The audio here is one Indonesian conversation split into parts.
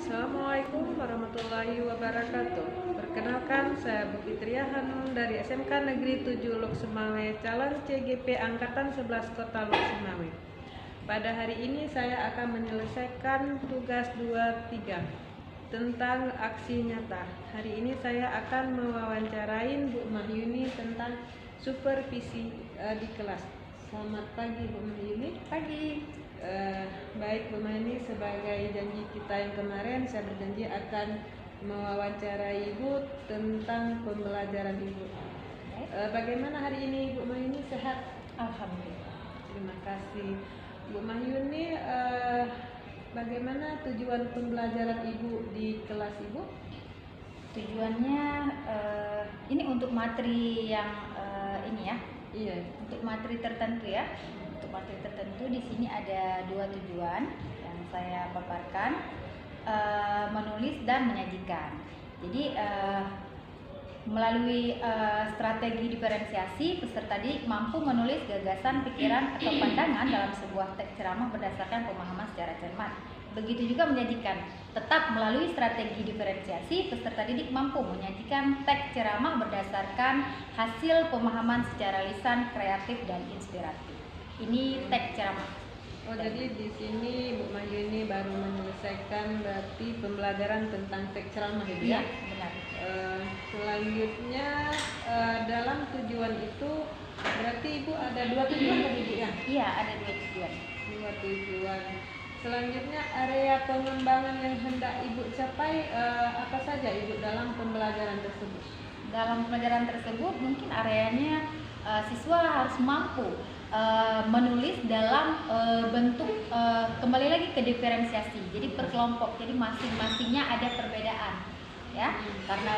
Assalamualaikum warahmatullahi wabarakatuh. Perkenalkan, saya Bu Fitria Hanum dari SMK Negeri 7 Lok Semawe, calon CGP Angkatan 11 Kota Lok Semawe. Pada hari ini saya akan menyelesaikan tugas 2-3 tentang aksi nyata. Hari ini saya akan mewawancarain Bu Mahyuni tentang supervisi di kelas. Selamat pagi Bu Mahyuni. Pagi. Baik Bu Mahyuni, sebagai janji kita yang kemarin, saya berjanji akan mewawancarai Ibu tentang pembelajaran Ibu. Bagaimana hari ini Bu Mahyuni, sehat? Alhamdulillah. Terima kasih Bu Mahyuni. Bagaimana tujuan pembelajaran Ibu di kelas Ibu? Tujuannya ini untuk materi yang ini ya. Iya. Untuk materi tertentu ya. Untuk materi tertentu di sini ada 2 tujuan yang saya paparkan, menulis dan menyajikan. Jadi melalui strategi diferensiasi, peserta didik mampu menulis gagasan, pikiran, atau pandangan dalam sebuah teks ceramah berdasarkan pemahaman secara cermat. Begitu juga menyajikan. Tetap melalui strategi diferensiasi, peserta didik mampu menyajikan teks ceramah berdasarkan hasil pemahaman secara lisan, kreatif, dan inspiratif. Ini teks ceramah. Oh, jadi di sini Bu Mahyuni baru menyelesaikan berarti pembelajaran tentang teks ceramah ya? Iya, benar. Selanjutnya dalam tujuan itu berarti Ibu ada 2 tujuan tadi Bu ya? Iya, ada 2 tujuan. 2 tujuan. Selanjutnya area pengembangan yang hendak Ibu capai apa saja Ibu dalam pembelajaran tersebut? Dalam pembelajaran tersebut mungkin areanya siswa harus mampu menulis dalam bentuk kembali lagi ke diferensiasi. Jadi per kelompok. Jadi masing-masingnya ada perbedaan. Ya, karena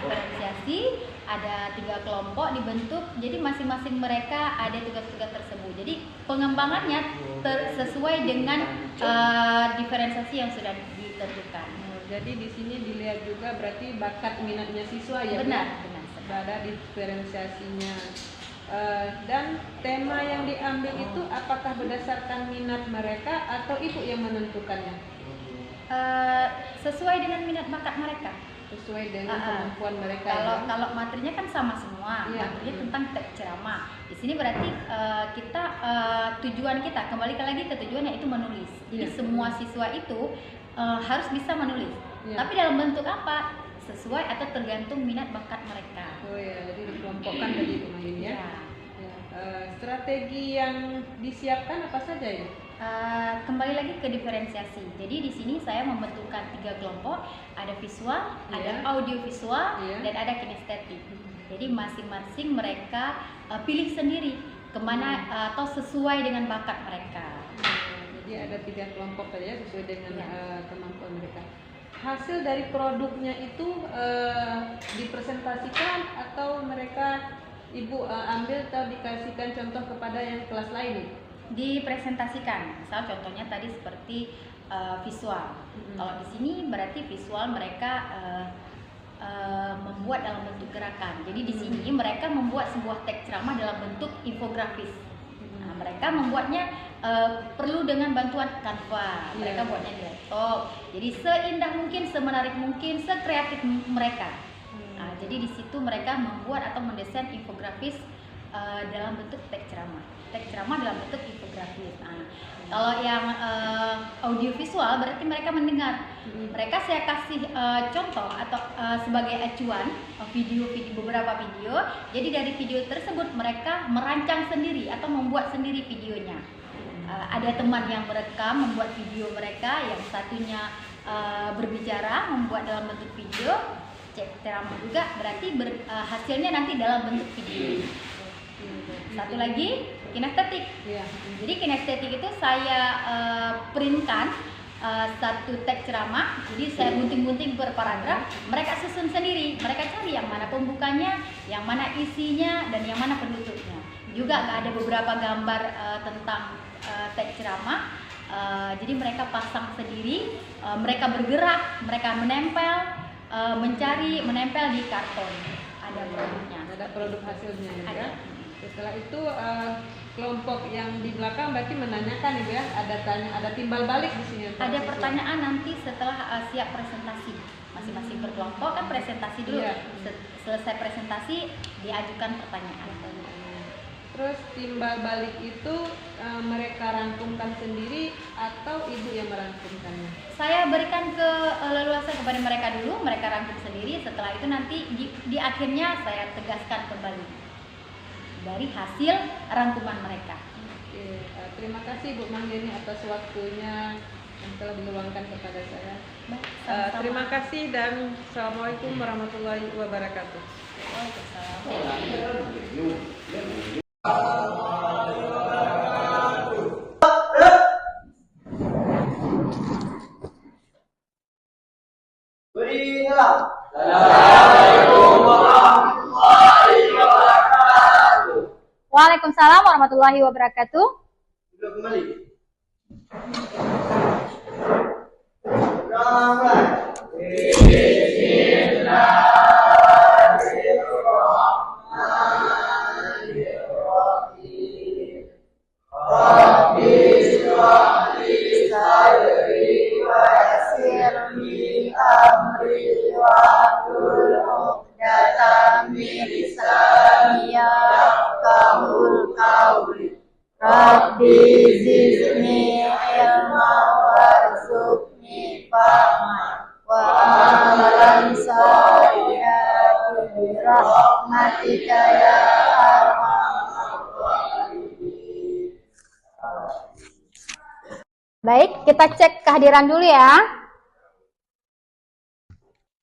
diferensiasi ada 3 kelompok dibentuk, jadi masing-masing mereka ada tugas-tugas tersebut. Jadi pengembangannya sesuai dengan diferensiasi yang sudah ditentukan. Jadi di sini dilihat juga berarti bakat minatnya siswa ya? Benar. Pada diferensiasinya. Dan tema yang diambil itu apakah berdasarkan minat mereka atau Ibu yang menentukannya? Sesuai dengan minat bakat mereka, sesuai dengan kemampuan mereka. Kalau materinya kan sama semua, iya. Materinya tentang teks ceramah. Di sini berarti kita tujuan kita kembali lagi ke tujuan, yaitu menulis. Jadi semua siswa itu harus bisa menulis. Iya. Tapi dalam bentuk apa? Sesuai atau tergantung minat bakat mereka. Oh ya, jadi dikelompokkan tadi Bu Mahyuni ya. Strategi yang disiapkan apa saja ya? Kembali lagi ke diferensiasi. Jadi di sini saya membentukkan 3 kelompok, ada visual, ada audiovisual, dan ada kinestetik. Jadi masing-masing mereka pilih sendiri kemana atau sesuai dengan bakat mereka. Jadi ada 3 kelompok saja sesuai dengan kemampuan mereka. Hasil dari produknya itu dipresentasikan atau mereka Ibu ambil atau dikasihkan contoh kepada yang kelas lain? Dipresentasikan. Misal contohnya tadi seperti visual. Kalau di sini berarti visual mereka membuat dalam bentuk gerakan. Jadi di sini mereka membuat sebuah teks ceramah dalam bentuk infografis. Nah, mereka membuatnya perlu dengan bantuan Canva. Mereka buatnya di laptop. Jadi seindah mungkin, semenarik mungkin, sekreatif mereka. Nah, jadi di situ mereka membuat atau mendesain infografis dalam bentuk teks ceramah. Teks ceramah dalam bentuk infografis. Nah, kalau yang audiovisual berarti mereka mendengar. Mereka saya kasih contoh atau sebagai acuan beberapa video. Jadi dari video tersebut mereka merancang sendiri atau membuat sendiri videonya. Ada teman yang merekam membuat video mereka, yang satunya berbicara membuat dalam bentuk video. Cek ceramah juga berarti hasilnya nanti dalam bentuk video. Satu lagi kinestetik. Iya. Jadi kinestetik itu saya printkan satu teks ceramah, jadi saya gunting-gunting per paragraf, mereka susun sendiri, mereka cari yang mana pembukanya, yang mana isinya, dan yang mana penutupnya. Juga ada beberapa gambar tentang teks ceramah, jadi mereka pasang sendiri, mereka bergerak, mereka menempel, mencari, menempel di karton. Ada produknya. Ada produk hasilnya ya. Ada. Setelah itu kelompok yang di belakang berarti menanyakan Ibu ya, ada timbal balik di sini. Ada pertanyaan nanti setelah siap presentasi. Masing-masing berkelompok kan presentasi dulu. Iya. Selesai presentasi diajukan pertanyaan. Terus timbal balik itu mereka rangkumkan sendiri atau Ibu yang merangkumkannya? Saya berikan leluasa kepada mereka dulu, mereka rangkum sendiri. Setelah itu nanti di akhirnya saya tegaskan kembali dari hasil rangkuman mereka. Oke, terima kasih Bu Manggeni atas waktunya yang telah diluangkan kepada saya. Sama-sama. Terima kasih dan Assalamualaikum warahmatullahi wabarakatuh. Waalaikumsalam. Waalaikumsalam warahmatullahi wabarakatuh. Sudah kembali. Rabbi zidni ilma warzuqni fahma wa amalan salihan bi rahmatika ya arhamar rahimin. Baik, kita cek kehadiran dulu ya.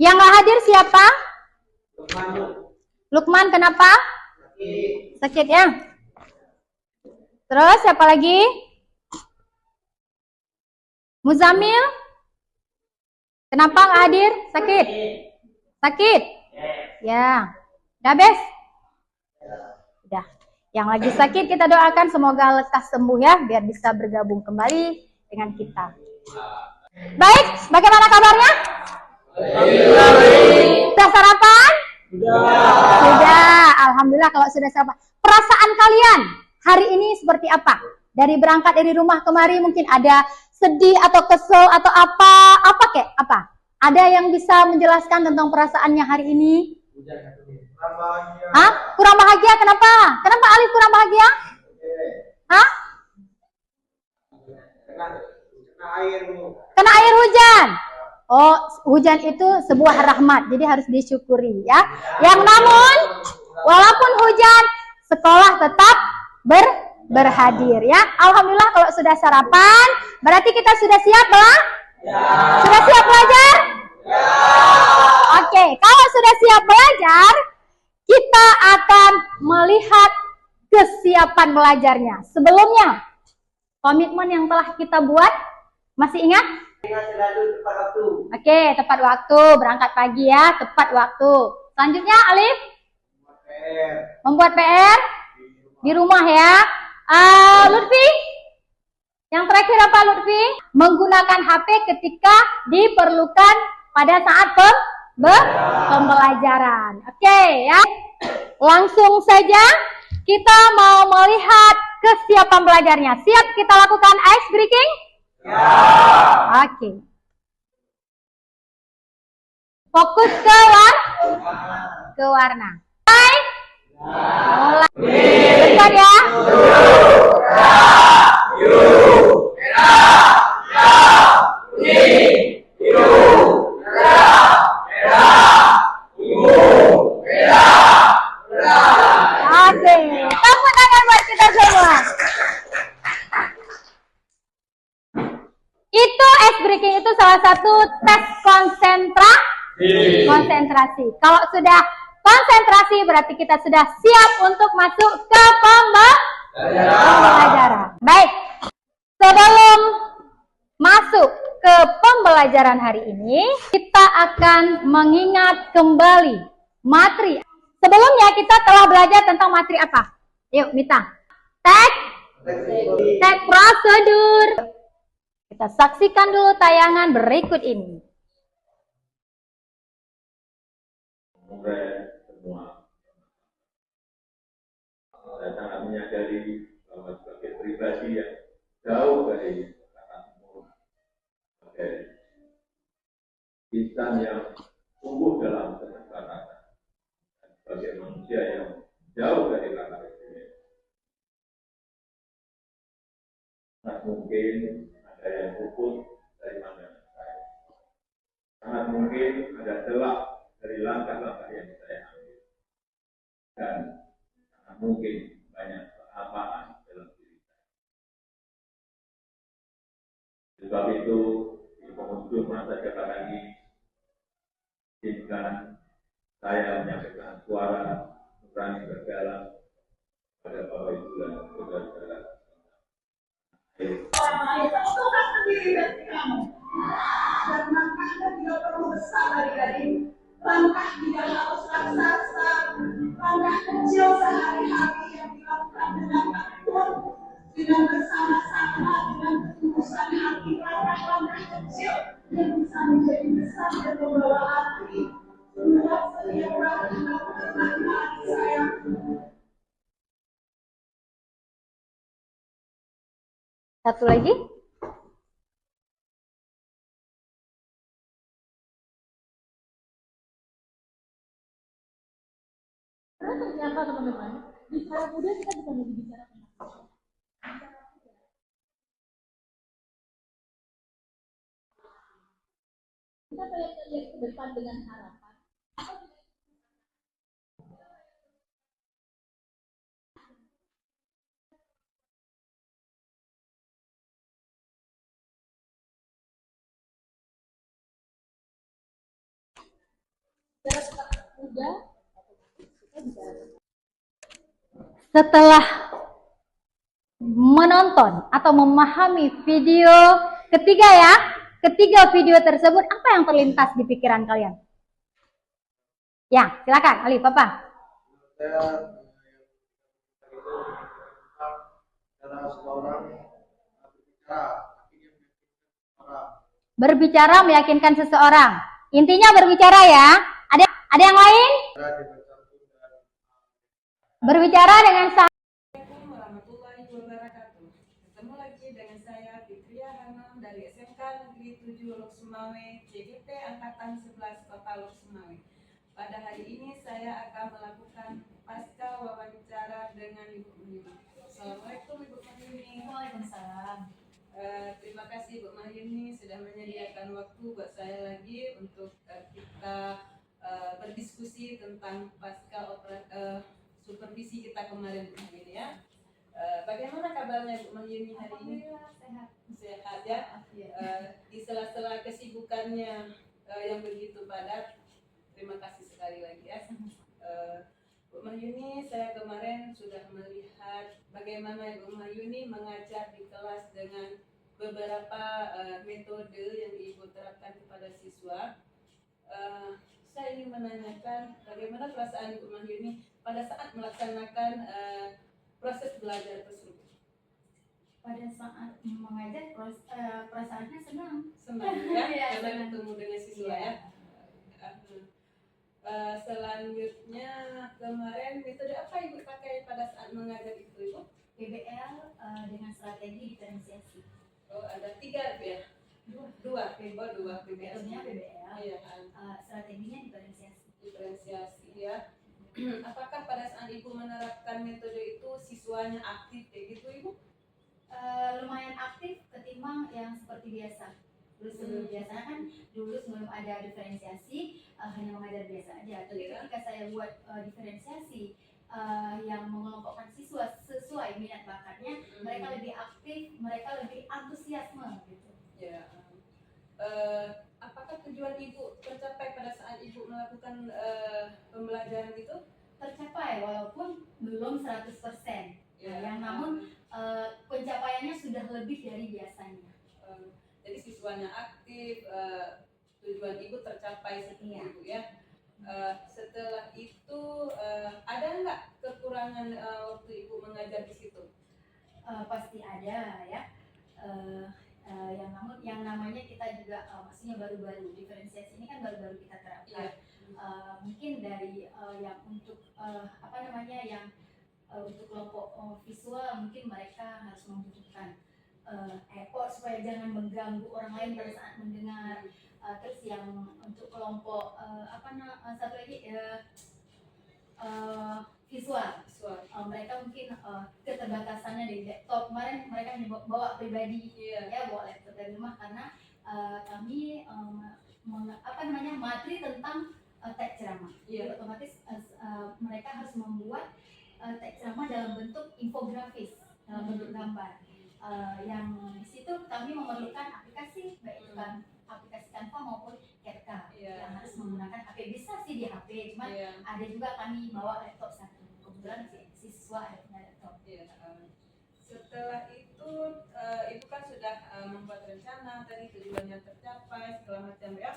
Yang nggak hadir siapa? Lukman, kenapa? Sakit ya? Terus siapa lagi? Muzamil? Kenapa nggak hadir? Sakit? Sakit? Ya. Udah bes? Udah. Yang lagi sakit kita doakan semoga lekas sembuh ya, biar bisa bergabung kembali dengan kita. Baik, bagaimana kabarnya? Sudah sarapan? Sudah. Alhamdulillah kalau sudah sarapan. Perasaan kalian hari ini seperti apa? Dari berangkat dari rumah kemari mungkin ada sedih atau kesel atau apa? Ada yang bisa menjelaskan tentang perasaannya hari ini? Hah? Kurang bahagia kenapa? Kenapa Alif kurang bahagia? Hah? Kena air hujan. Oh, hujan itu sebuah rahmat, jadi harus disyukuri ya. Yang namun, walaupun hujan, sekolah tetap berhadir ya. Alhamdulillah kalau sudah sarapan, berarti kita sudah siap belum? Ya. Sudah siap belajar? Ya. Oke, kalau sudah siap belajar, kita akan melihat kesiapan belajarnya. Sebelumnya, komitmen yang telah kita buat, masih ingat? Ingat selalu tepat waktu. Oke, tepat waktu, berangkat pagi ya, tepat waktu. Selanjutnya, Alif? Membuat PR di rumah ya. Lutfi? Yang terakhir apa Lutfi? Menggunakan HP ketika diperlukan pada saat pembelajaran. Oke ya. Langsung saja kita mau melihat kesiapan belajarnya. Siap kita lakukan ice breaking? Ya. Oke. Fokus ke warna. Mulai. Bentar ya. Oke, tepuk tangan buat kita semua. Itu ice breaking itu salah satu tes konsentrasi. Kalau sudah konsentrasi berarti kita sudah siap untuk masuk ke pembelajaran. Baik, sebelum masuk ke pembelajaran hari ini, kita akan mengingat kembali materi. Sebelumnya kita telah belajar tentang materi apa? Yuk, Mita. Tag prosedur. Kita saksikan dulu tayangan berikut ini. Semua saya sangat menyadari bahwa sebagai pribadi yang jauh dari kata umum, sebagai insan yang tumbuh dalam keterbatasan, dan sebagai manusia yang jauh dari kata istimewa, sangat mungkin ada yang luput dari pandangan saya. Sangat mungkin ada celah dari langkah-langkah yang saya ambil, dan sangat mungkin banyak keapaan dalam diri saya. Sebab itu, di penghujung masa jabatan ini, izinkan saya menyampaikan suara nurani berdalam pada Bapak Ibu dan saudara-saudara. Karena Anda tidak perlu besar dari langkah tidak harus raksasa, langkah kecil sehari-hari yang dilakukan dengan tekun, dengan bersama-sama, dengan ketulusan hati, langkah-langkah kecil yang bisa menjadi besar dan membawa arti buat setiap langkah saya. Satu lagi. Ternyata teman-teman, bicara muda kita bukan lagi bicara tentang kita pengen lihat ke depan dengan harapan. Muda. Setelah menonton atau memahami video ketiga video tersebut, apa yang terlintas di pikiran kalian? Ya, silakan Ali, Papa. Berbicara meyakinkan seseorang. Intinya berbicara ya. Ada yang lain? Berbicara dengan Assalamualaikum warahmatullahi wabarakatuh. Ketemu lagi dengan saya Fitria Hanum dari SMK Negeri 7 Lok Sumawe, CGP Angkatan 11 Kota Lok Sumawe. Pada hari ini saya akan melakukan pasca wawancara dengan Ibu Mahyuni. Assalamualaikum Ibu Mahyuni. Waalaikumsalam. Terima kasih Bu Mahyuni sudah menyediakan waktu buat saya lagi untuk kita berdiskusi tentang pasca supervisi kita kemarin Bu Mahyuni ya. Bagaimana kabarnya Bu Mahyuni hari ini? Sehat ya. Di sela-sela kesibukannya yang begitu padat. Terima kasih sekali lagi ya. Bu Mahyuni, saya kemarin sudah melihat bagaimana Bu Mahyuni mengajar di kelas dengan beberapa metode yang Ibu terapkan kepada siswa. Saya ingin menanyakan bagaimana perasaan Ibu Mahyuni pada saat melaksanakan proses belajar tersebut. Pada saat mengajar perasaannya senang. Senang ya, Iya, karena senang. ketemu dengan siswa ya. Selanjutnya kemarin metode apa Ibu pakai pada saat mengajar itu Ibu? PBL dengan strategi diferensiasi. Oh, ada 3 ya? Dua PBL. Metodenya PBL, Iya, strateginya diferensiasi. diferensiasi ya. Apakah pada saat Ibu menerapkan metode itu siswanya aktif kayak gitu Ibu? Lumayan aktif ketimbang yang seperti biasa. Biasanya kan dulu sebelum ada diferensiasi hanya mengajar biasa aja. Tapi ketika saya buat diferensiasi yang mengelompokkan siswa sesuai minat bakatnya, mereka lebih aktif, mereka lebih antusiasme gitu. Ya. Apakah tujuan Ibu tercapai pada saat Ibu melakukan pembelajaran itu? Tercapai walaupun belum 100%. yang namun pencapaiannya sudah lebih dari biasanya. Jadi siswanya aktif, tujuan ibu tercapai seperti Iya. itu ya. Setelah itu ada nggak kekurangan waktu ibu mengajar di situ? Pasti ada ya. Yang namanya kita juga maksudnya baru-baru diferensiasi ini kan baru-baru kita terapkan. Mungkin dari yang untuk yang untuk kelompok visual mungkin mereka harus membutuhkan effort supaya jangan mengganggu orang lain pada saat mendengar. Terus yang untuk kelompok satu lagi visual. Mereka mungkin keterbatasannya di laptop. Kemarin mereka hanya bawa pribadi, ya bawa laptop dari rumah karena kami materi tentang teks ceramah. Jadi otomatis mereka harus membuat teks ceramah dalam bentuk infografis, dalam bentuk gambar. Yang di situ kami memerlukan aplikasi, baik itu kan aplikasi Canva maupun CapCut yang harus menggunakan HP. Bisa sih di HP, cuman ada juga kami bawa laptop satu. Kebetulan siswa ada punya laptop. Setelah itu ibu kan sudah membuat rencana, tadi tujuannya tercapai segala macam ya.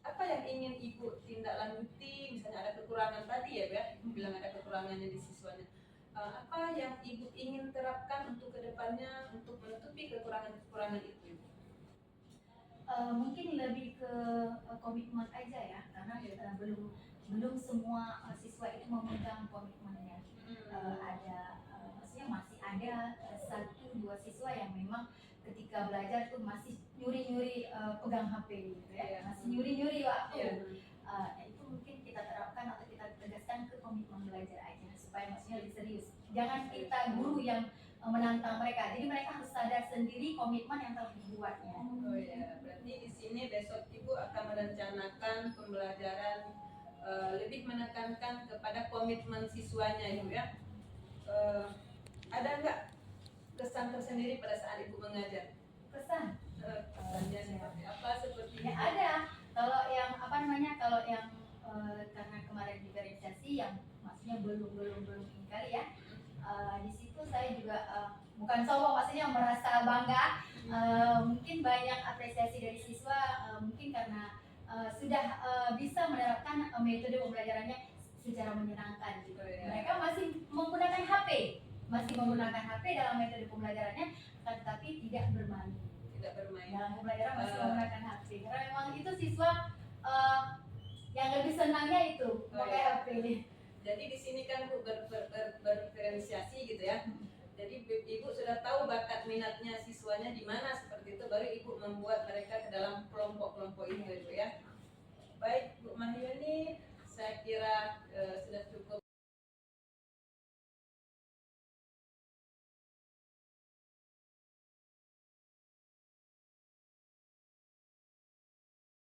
Apa yang ingin ibu tindak lanjuti? Misalnya ada kekurangan tadi ya, ibu bilang ada kekurangannya di siswanya. Apa yang ibu ingin terapkan untuk kedepannya untuk menutupi kekurangan itu? Mungkin lebih ke komitmen aja ya, karena belum semua siswa itu memegang komitmennya. Maksudnya masih ada 1-2 siswa yang memang ketika belajar tuh masih nyuri-nyuri pegang HP gitu ya, masih nyuri-nyuri waktu. Itu mungkin kita terapkan atau kita tegaskan ke komitmen belajar aja supaya maksudnya lebih serius. Jangan kita guru yang menantang mereka, jadi mereka harus sadar sendiri komitmen yang telah dibuatnya. Oh ya, berarti di sini besok ibu akan merencanakan pembelajaran lebih menekankan kepada komitmen siswanya ibu ya. Ada nggak kesan tersendiri pada saat ibu mengajar? Kesannya Seperti apa? Seperti ya ada. Kalau yang karena kemarin diferensiasi yang maksudnya belum ini kali ya. Di situ saya juga bukan sombong, maksudnya merasa bangga. Mungkin banyak apresiasi dari siswa, mungkin karena sudah bisa menerapkan metode pembelajarannya secara menyenangkan gitu. Mereka masih menggunakan HP dalam metode pembelajarannya, tetapi tidak bermain. Dalam pembelajaran masih menggunakan HP. Karena memang itu siswa yang lebih senangnya itu pakai HP. Jadi di sini kan Bu berdiferensiasi gitu ya. Jadi ibu sudah tahu bakat minatnya siswanya di mana seperti itu, baru ibu membuat mereka ke dalam kelompok-kelompok itu ya. Baik Bu Mahyuni, saya kira sudah